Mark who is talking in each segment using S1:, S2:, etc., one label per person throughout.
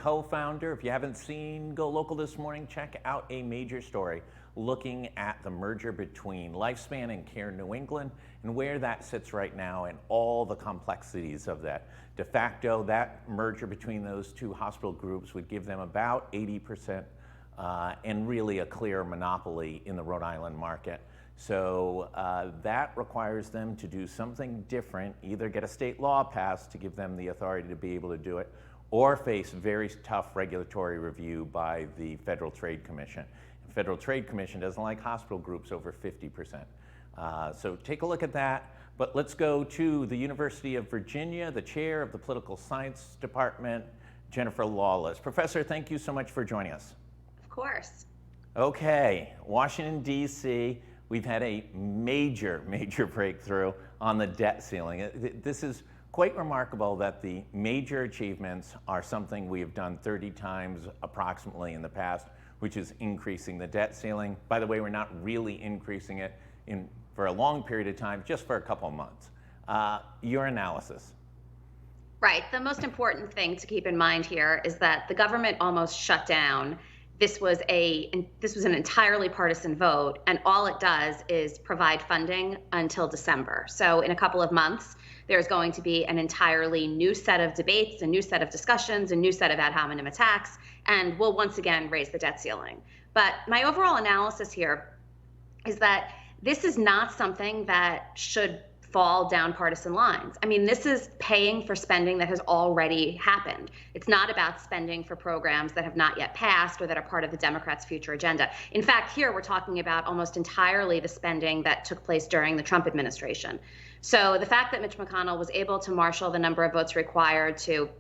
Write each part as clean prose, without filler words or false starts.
S1: co-founder. If you haven't seen Go Local this morning, check out a major story looking at the merger between Lifespan and Care New England and where that sits right now and all the complexities of that. De facto, that merger between those two hospital groups would give them about 80% and really a clear monopoly in the Rhode Island market. So that requires them to do something different, either get a state law passed to give them the authority to be able to do it, or face very tough regulatory review by the Federal Trade Commission. The Federal Trade Commission doesn't like hospital groups over 50%. So take a look at that. But let's go to the University of Virginia, the chair of the Political Science Department, Jennifer Lawless. Professor, thank you so much for joining us.
S2: Of course.
S1: Okay, Washington, D.C., we've had a major breakthrough on the debt ceiling. This is quite remarkable that the major achievements are something we have done 30 times approximately in the past, which is increasing the debt ceiling. By the way, we're not really increasing it for a long period of time, just for a couple of months. Your analysis.
S2: Right. The most important thing to keep in mind here is that the government almost shut down. This was an entirely partisan vote, and all it does is provide funding until December. So in a couple of months, there's going to be an entirely new set of debates, a new set of discussions, a new set of ad hominem attacks, and we'll once again raise the debt ceiling. But my overall analysis here is that this is not something that should fall down partisan lines. I mean, this is paying for spending that has already happened. It's not about spending for programs that have not yet passed or that are part of the Democrats' future agenda. In fact, here we're talking about almost entirely the spending that took place during the Trump administration. So the fact that Mitch McConnell was able to marshal the number of votes required to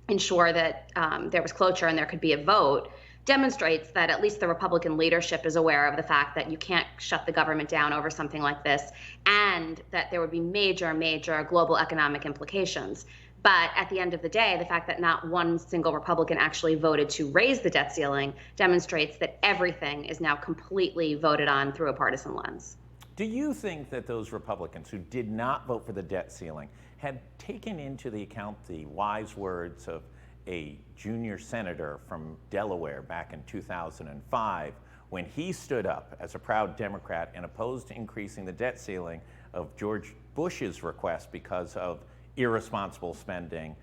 S2: ensure that there was cloture and there could be a vote demonstrates that at least the Republican leadership is aware of the fact that you can't shut the government down over something like this, and that there would be major global economic implications. But at the end of the day, the fact that not one single Republican actually voted to raise the debt ceiling demonstrates that everything is now completely voted on through a partisan lens.
S1: Do you think that those Republicans who did not vote for the debt ceiling had taken into the account the wise words of a junior senator from Delaware back in 2005 when he stood up as a proud Democrat and opposed increasing the debt ceiling of George Bush's request because of irresponsible spending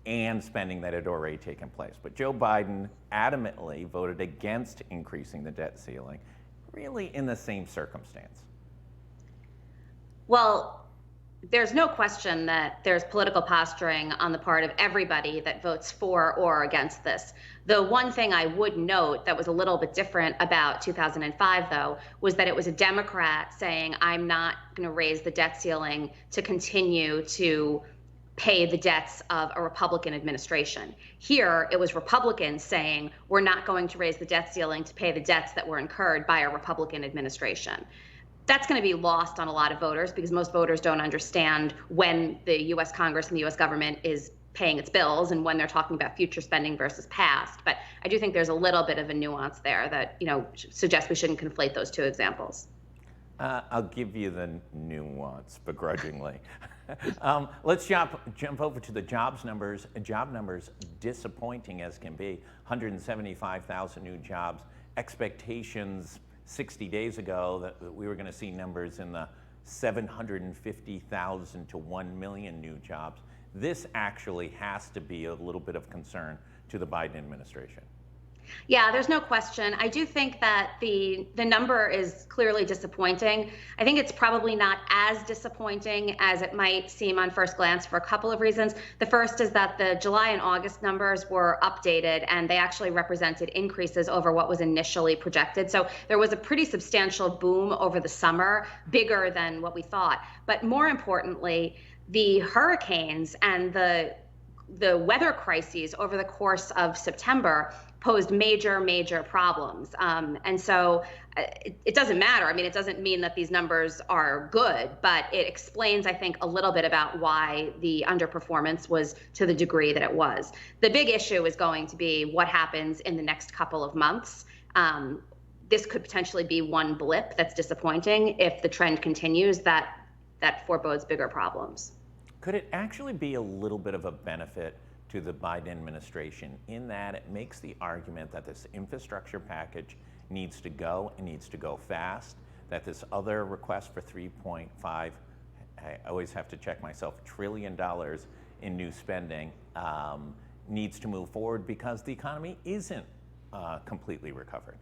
S1: and spending that had already taken place? But Joe Biden adamantly voted against increasing the debt ceiling, really in the same circumstance.
S2: Well, there's no question that there's political posturing on the part of everybody that votes for or against this. The one thing I would note that was a little bit different about 2005, though, was that it was a Democrat saying, I'm not going to raise the debt ceiling to continue to pay the debts of a Republican administration. Here, it was Republicans saying, we're not going to raise the debt ceiling to pay the debts that were incurred by a Republican administration. That's going to be lost on a lot of voters because most voters don't understand when the U.S. Congress and the U.S. government is paying its bills and when they're talking about future spending versus past. But I do think there's a little bit of a nuance there that, suggests we shouldn't conflate those two examples.
S1: I'll give you the nuance begrudgingly. Let's jump over to the jobs numbers. Job numbers disappointing as can be. 175,000 new jobs. Expectations 60 days ago that we were going to see numbers in the 750,000 to 1 million new jobs. This actually has to be a little bit of concern to the Biden administration.
S2: Yeah, there's no question. I do think that the number is clearly disappointing. I think it's probably not as disappointing as it might seem on first glance for a couple of reasons. The first is that the July and August numbers were updated and they actually represented increases over what was initially projected. So there was a pretty substantial boom over the summer, bigger than what we thought. But more importantly, the hurricanes and the weather crises over the course of September posed major problems. And so it doesn't matter. I mean, it doesn't mean that these numbers are good, but it explains, I think, a little bit about why the underperformance was to the degree that it was. The big issue is going to be what happens in the next couple of months. This could potentially be one blip that's disappointing. If the trend continues, that forebodes bigger problems.
S1: Could it actually be a little bit of a benefit to the Biden administration in that it makes the argument that this infrastructure package needs to go and needs to go fast, that this other request for 3.5, I always have to check myself, $1 trillion in new spending needs to move forward because the economy isn't completely recovered.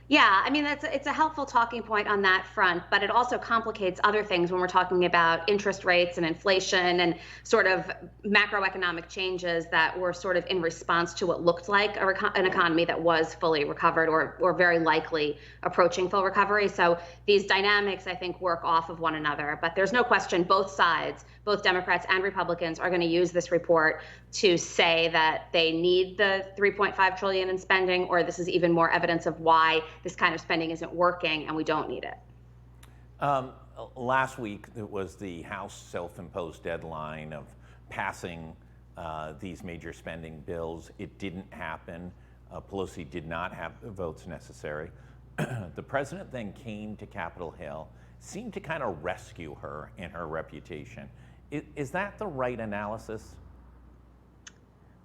S2: Yeah, I mean, it's a helpful talking point on that front, but it also complicates other things when we're talking about interest rates and inflation and sort of macroeconomic changes that were sort of in response to what looked like an economy that was fully recovered or very likely approaching full recovery. So these dynamics, I think, work off of one another. But there's no question both sides, both Democrats and Republicans, are going to use this report to say that they need the 3.5 trillion in spending, or this is even more evidence of why this kind of spending isn't working and we don't need it.
S1: Last week, it was the House self-imposed deadline of passing these major spending bills. It didn't happen. Pelosi did not have the votes necessary. The president then came to Capitol Hill, seemed to kind of rescue her and her reputation. Is that the right analysis?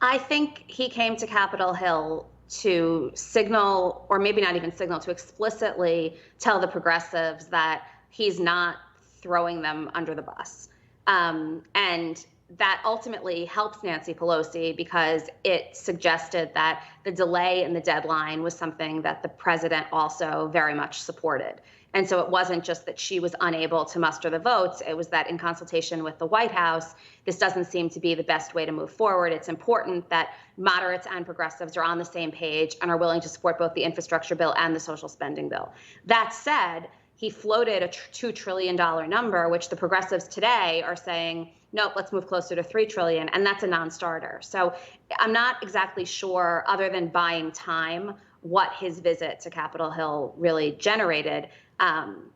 S2: I think he came to Capitol Hill to signal, or maybe not even signal, to explicitly tell the progressives that he's not throwing them under the bus. And that ultimately helps Nancy Pelosi because it suggested that the delay in the deadline was something that the president also very much supported. And so it wasn't just that she was unable to muster the votes, it was that in consultation with the White House, this doesn't seem to be the best way to move forward. It's important that moderates and progressives are on the same page and are willing to support both the infrastructure bill and the social spending bill. That said, he floated a $2 trillion number, which the progressives today are saying, nope, let's move closer to $3 trillion, and that's a non-starter. So I'm not exactly sure, other than buying time, what his visit to Capitol Hill really generated.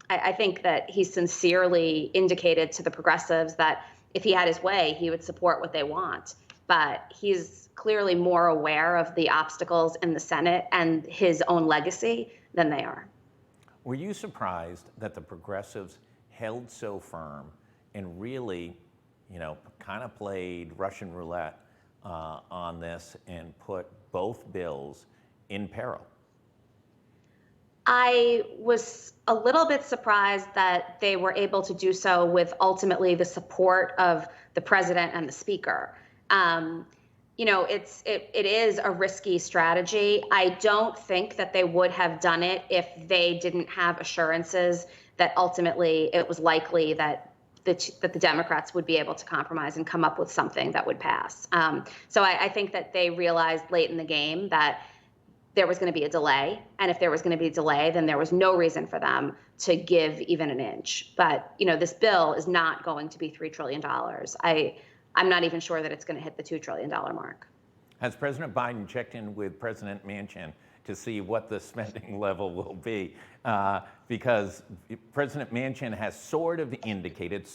S2: I think that he sincerely indicated to the progressives that if he had his way, he would support what they want. But he's clearly more aware of the obstacles in the Senate and his own legacy than they are.
S1: Were you surprised that the progressives held so firm and really, kind of played Russian roulette on this and put both bills in peril?
S2: I was a little bit surprised that they were able to do so with ultimately the support of the president and the speaker. It is a risky strategy. I don't think that they would have done it if they didn't have assurances that ultimately it was likely that the Democrats would be able to compromise and come up with something that would pass. So I think that they realized late in the game that there was going to be a delay. And if there was going to be a delay, then there was no reason for them to give even an inch. But, this bill is not going to be $3 trillion. I'm not even sure that it's going to hit the $2 trillion mark.
S1: Has President Biden checked in with President Manchin to see what the spending level will be? Because President Manchin has sort of indicated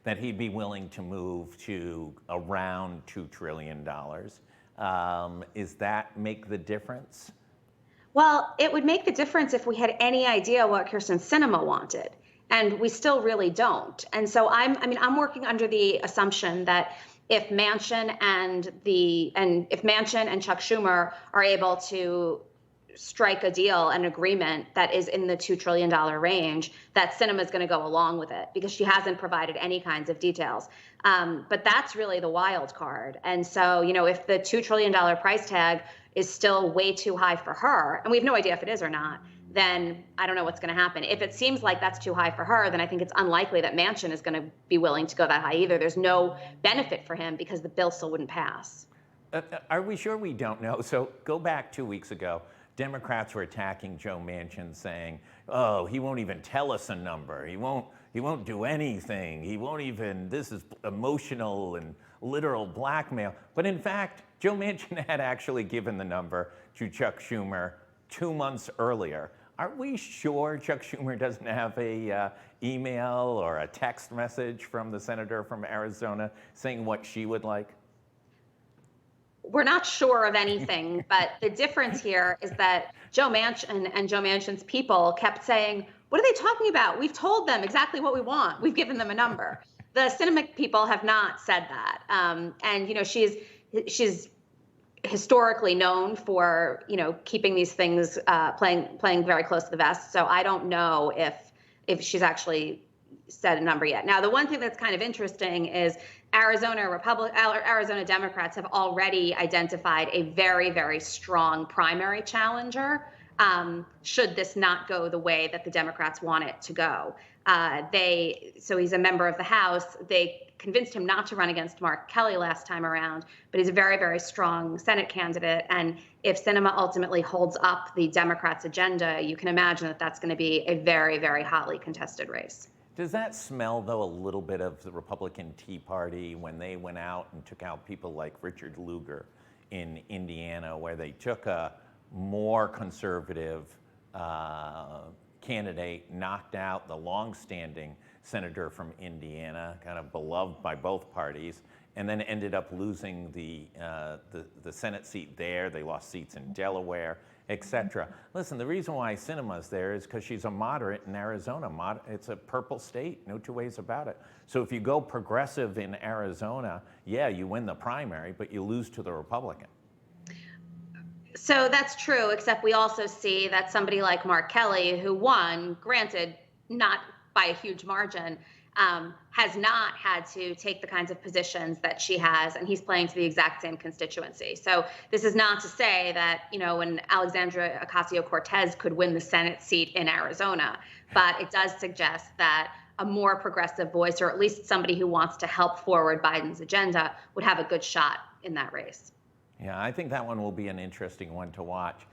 S1: that he'd be willing to move to around $2 trillion. Is that make the difference?
S2: Well, it would make the difference if we had any idea what Kirsten Sinema wanted. And we still really don't. And so I'm working under the assumption that if Manchin and Chuck Schumer are able to strike a deal, an agreement that is in the $2 trillion range, that Sinema is going to go along with it because she hasn't provided any kinds of details. But that's really the wild card. And so, if the $2 trillion price tag is still way too high for her, and we have no idea if it is or not, then I don't know what's going to happen. If it seems like that's too high for her, then I think it's unlikely that Manchin is going to be willing to go that high either. There's no benefit for him because the bill still wouldn't pass.
S1: Are we sure we don't know? So go back 2 weeks ago. Democrats were attacking Joe Manchin, saying, "Oh, he won't even tell us a number. He won't do anything. He won't even. This is emotional and literal blackmail." But in fact, Joe Manchin had actually given the number to Chuck Schumer 2 months earlier. Are we sure Chuck Schumer doesn't have a email or a text message from the senator from Arizona saying what she would like?
S2: We're not sure of anything, but the difference here is that Joe Manchin and Joe Manchin's people kept saying, what are they talking about? We've told them exactly what we want. We've given them a number. The Sinema people have not said that. And, she's historically known for, keeping these things, playing very close to the vest. So I don't know if she's actually said a number yet. Now, the one thing that's kind of interesting is Arizona Democrats have already identified a very, very strong primary challenger, should this not go the way that the Democrats want it to go. So he's a member of the House. They convinced him not to run against Mark Kelly last time around, but he's a very, very strong Senate candidate. And if Sinema ultimately holds up the Democrats' agenda, you can imagine that that's going to be a very, very hotly contested race.
S1: Does that smell, though, a little bit of the Republican Tea Party when they went out and took out people like Richard Lugar in Indiana, where they took a more conservative candidate, knocked out the longstanding senator from Indiana, kind of beloved by both parties, and then ended up losing the Senate seat there. They lost seats in Delaware, etc. Listen, the reason why Sinema's there is because she's a moderate in Arizona. It's a purple state, no two ways about it. So if you go progressive in Arizona, yeah, you win the primary, but you lose to the Republican.
S2: So that's true, except we also see that somebody like Mark Kelly, who won, granted, not by a huge margin, has not had to take the kinds of positions that she has, and he's playing to the exact same constituency. So this is not to say that, when Alexandria Ocasio-Cortez could win the Senate seat in Arizona, but it does suggest that a more progressive voice, or at least somebody who wants to help forward Biden's agenda, would have a good shot in that race.
S1: Yeah, I think that one will be an interesting one to watch.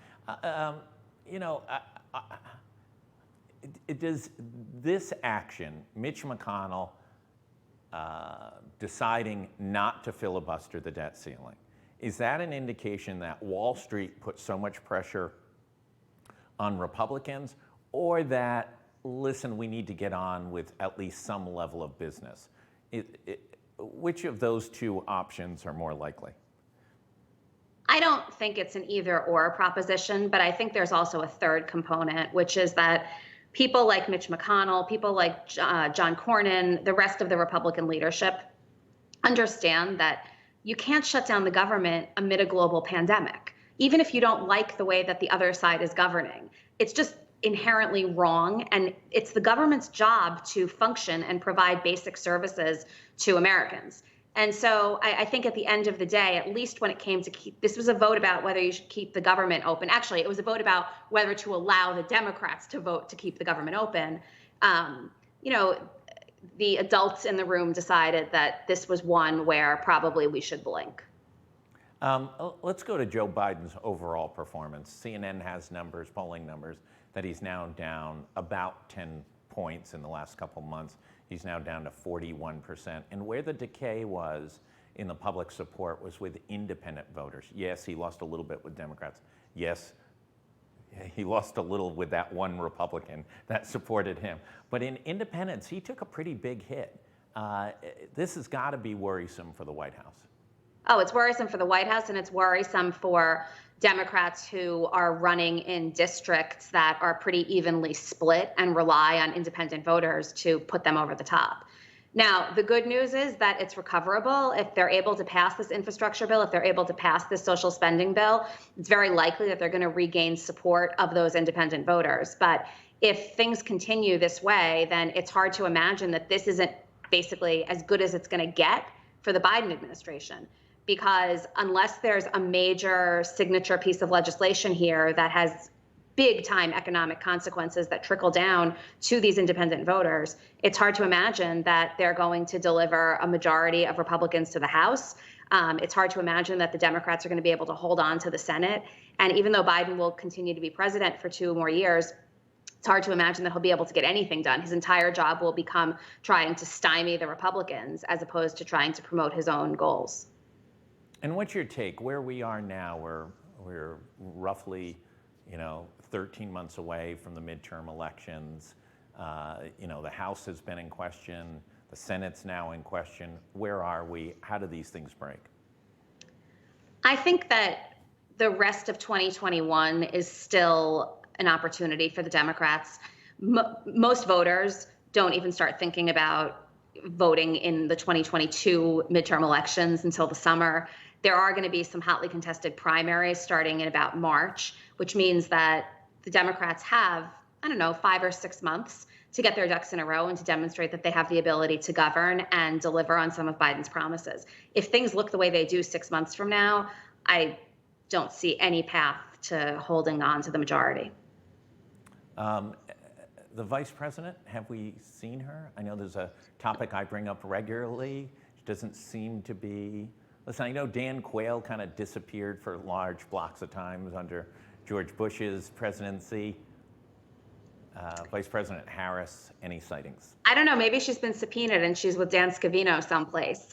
S1: Does this action, Mitch McConnell deciding not to filibuster the debt ceiling, is that an indication that Wall Street put so much pressure on Republicans, or that, listen, we need to get on with at least some level of business? Which of those two options are more likely?
S2: I don't think it's an either or proposition, but I think there's also a third component, which is that people like Mitch McConnell, people like John Cornyn, the rest of the Republican leadership understand that you can't shut down the government amid a global pandemic, even if you don't like the way that the other side is governing. It's just inherently wrong, and it's the government's job to function and provide basic services to Americans. And so I think at the end of the day, at least when it came to this was a vote about whether you should keep the government open. Actually, it was a vote about whether to allow the Democrats to vote to keep the government open. The adults in the room decided that this was one where probably we should blink.
S1: Let's go to Joe Biden's overall performance. CNN has numbers, polling numbers, that he's now down about 10 points in the last couple months. He's now down to 41%. And where the decay was in the public support was with independent voters. Yes, he lost a little bit with Democrats. Yes, he lost a little with that one Republican that supported him. But in independents, he took a pretty big hit. This has got to be worrisome for the White House.
S2: Oh, it's worrisome for the White House, and it's worrisome for Democrats who are running in districts that are pretty evenly split and rely on independent voters to put them over the top. Now, the good news is that it's recoverable. If they're able to pass this infrastructure bill, if they're able to pass this social spending bill, it's very likely that they're going to regain support of those independent voters. But if things continue this way, then it's hard to imagine that this isn't basically as good as it's going to get for the Biden administration. Because unless there's a major signature piece of legislation here that has big time economic consequences that trickle down to these independent voters, it's hard to imagine that they're going to deliver a majority of Republicans to the House. It's hard to imagine that the Democrats are going to be able to hold on to the Senate. And even though Biden will continue to be president for 2 more years, it's hard to imagine that he'll be able to get anything done. His entire job will become trying to stymie the Republicans as opposed to trying to promote his own goals.
S1: And what's your take? Where we are now, we're roughly, 13 months away from the midterm elections. The House has been in question. The Senate's now in question. Where are we? How do these things break?
S2: I think that the rest of 2021 is still an opportunity for the Democrats. Most voters don't even start thinking about voting in the 2022 midterm elections until the summer. There are going to be some hotly contested primaries starting in about March, which means that the Democrats have, I don't know, 5 or 6 months to get their ducks in a row and to demonstrate that they have the ability to govern and deliver on some of Biden's promises. If things look the way they do 6 months from now, I don't see any path to holding on to the majority.
S1: The vice president, have we seen her? I know there's a topic I bring up regularly. She doesn't seem to be. Listen, I know Dan Quayle kind of disappeared for large blocks of times under George Bush's presidency. Vice President Harris, any sightings?
S2: I don't know. Maybe she's been subpoenaed and she's with Dan Scavino someplace.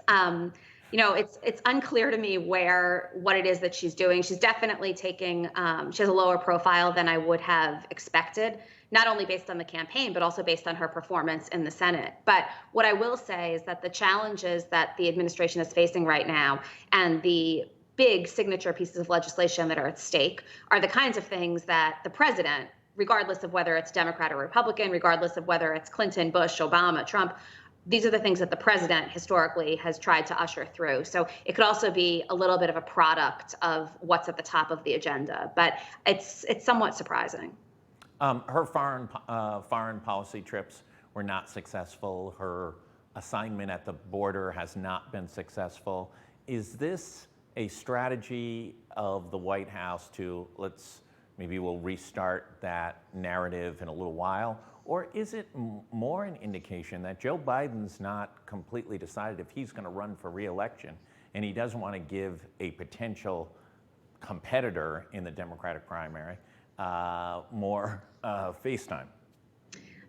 S2: It's unclear to me what it is that she's doing. She's definitely taking. She has a lower profile than I would have expected, not only based on the campaign, but also based on her performance in the Senate. But what I will say is that the challenges that the administration is facing right now and the big signature pieces of legislation that are at stake are the kinds of things that the president, regardless of whether it's Democrat or Republican, regardless of whether it's Clinton, Bush, Obama, Trump, these are the things that the president historically has tried to usher through. So it could also be a little bit of a product of what's at the top of the agenda, but it's somewhat surprising.
S1: Her foreign policy trips were not successful. Her assignment at the border has not been successful. Is this a strategy of the White House to maybe we'll restart that narrative in a little while? Or is it more an indication that Joe Biden's not completely decided if he's going to run for re-election and he doesn't want to give a potential competitor in the Democratic primary more face time?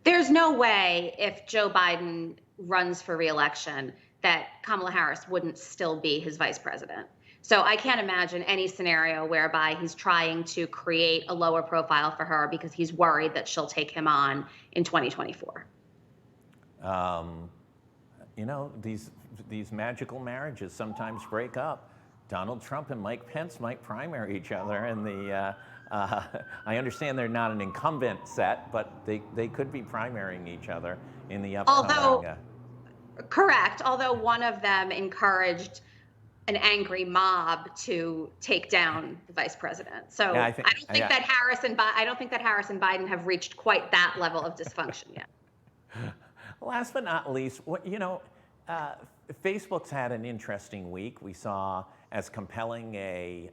S2: There's no way if Joe Biden runs for re-election that Kamala Harris wouldn't still be his vice president. So I can't imagine any scenario whereby he's trying to create a lower profile for her because he's worried that she'll take him on in 2024. These magical marriages sometimes break up. Donald Trump and Mike Pence might primary each other, and I understand they're not an incumbent set, but they could be primarying each other in the upcoming. Correct. Although one of them encouraged an angry mob to take down the vice president. So I don't think that Harris and Biden have reached quite that level of dysfunction yet.
S1: Last but not least, Facebook's had an interesting week. We saw as compelling a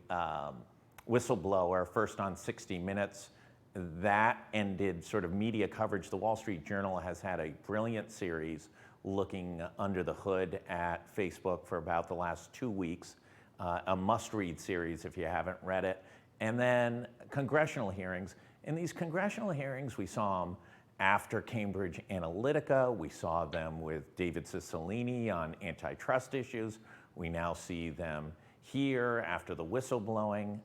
S1: whistleblower first on 60 Minutes. That ended sort of media coverage. The Wall Street Journal has had a brilliant series looking under the hood at Facebook for about the last 2 weeks, a must-read series if you haven't read it. And then congressional hearings. In these congressional hearings, we saw them after Cambridge Analytica. We saw them with David Cicilline on antitrust issues. We now see them here after the whistleblowing.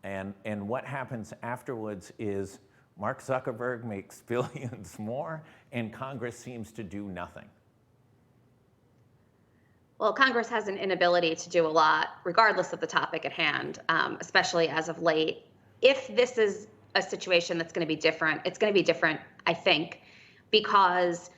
S1: And what happens afterwards is Mark Zuckerberg makes billions more, and Congress seems to do nothing.
S2: Well, Congress has an inability to do a lot, regardless of the topic at hand, especially as of late. If this is a situation that's going to be different, it's going to be different, I think, because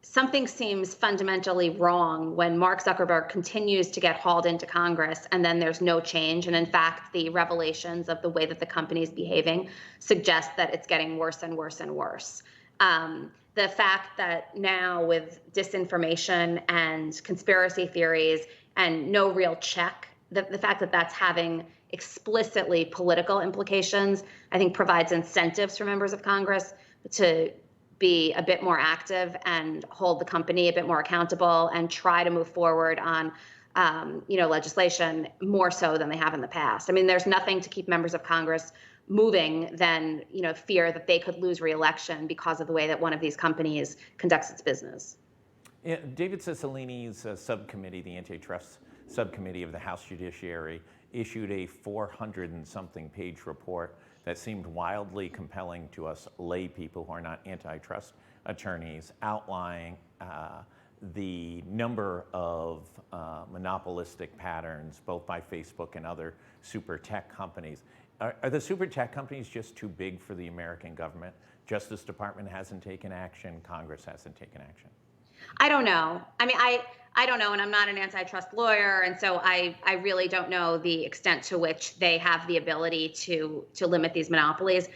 S2: something seems fundamentally wrong when Mark Zuckerberg continues to get hauled into Congress and then there's no change. And in fact, the revelations of the way that the company is behaving suggest that it's getting worse and worse and worse. The fact that now with disinformation and conspiracy theories and no real check, the fact that that's having explicitly political implications, I think provides incentives for members of Congress to be a bit more active and hold the company a bit more accountable and try to move forward on legislation more so than they have in the past. I mean, there's nothing to keep members of Congress moving than fear that they could lose re-election because of the way that one of these companies conducts its business.
S1: Yeah, David Cicilline's subcommittee, the antitrust subcommittee of the House Judiciary, issued a 400 and something page report that seemed wildly compelling to us lay people who are not antitrust attorneys, outlining the number of monopolistic patterns, both by Facebook and other super tech companies. Are the super tech companies just too big for the American government? Justice Department hasn't taken action, Congress hasn't taken action.
S2: I don't know. I mean, I don't know, and I'm not an antitrust lawyer, and so I really don't know the extent to which they have the ability to limit these monopolies.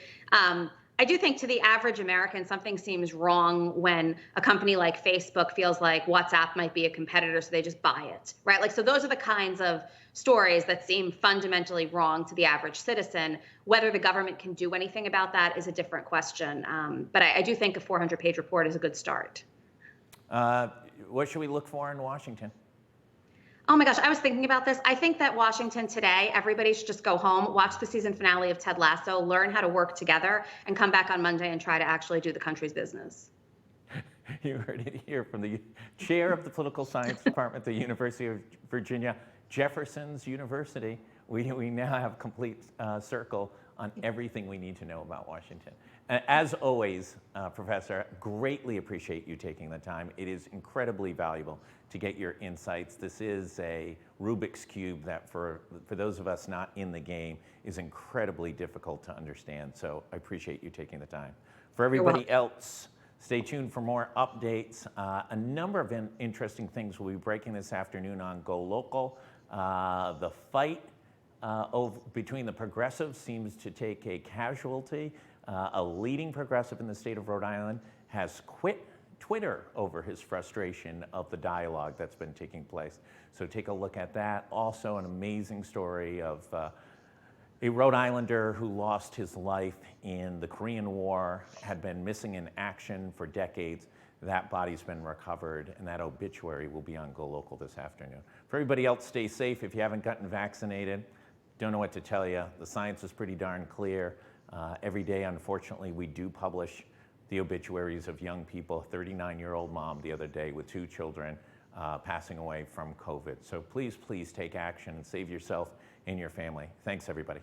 S2: I do think to the average American, something seems wrong when a company like Facebook feels like WhatsApp might be a competitor, so they just buy it, right? Like, so those are the kinds of stories that seem fundamentally wrong to the average citizen. Whether the government can do anything about that is a different question. But I do think a 400-page report is a good start.
S1: What should we look for in Washington?
S2: Oh my gosh, I was thinking about this. I think that Washington today, everybody should just go home, watch the season finale of Ted Lasso, learn how to work together, and come back on Monday and try to actually do the country's business.
S1: You heard it here from the chair of the political science department at the University of Virginia, Jefferson's University. We now have a complete circle on everything we need to know about Washington. As always, Professor, greatly appreciate you taking the time. It is incredibly valuable to get your insights. This is a Rubik's Cube that for those of us not in the game is incredibly difficult to understand. So I appreciate you taking the time. For everybody else, stay tuned for more updates. A number of interesting things will be breaking this afternoon on GoLocal. The fight between the progressives seems to take a casualty. A leading progressive in the state of Rhode Island has quit Twitter over his frustration of the dialogue that's been taking place. So take a look at that. Also an amazing story of a Rhode Islander who lost his life in the Korean War, had been missing in action for decades. That body's been recovered, and that obituary will be on GoLocal this afternoon. For everybody else, stay safe. If you haven't gotten vaccinated, don't know what to tell you. The science is pretty darn clear. Every day, unfortunately, we do publish the obituaries of young people. A 39-year-old mom the other day with 2 children passing away from COVID. So please, please take action and save yourself and your family. Thanks, everybody.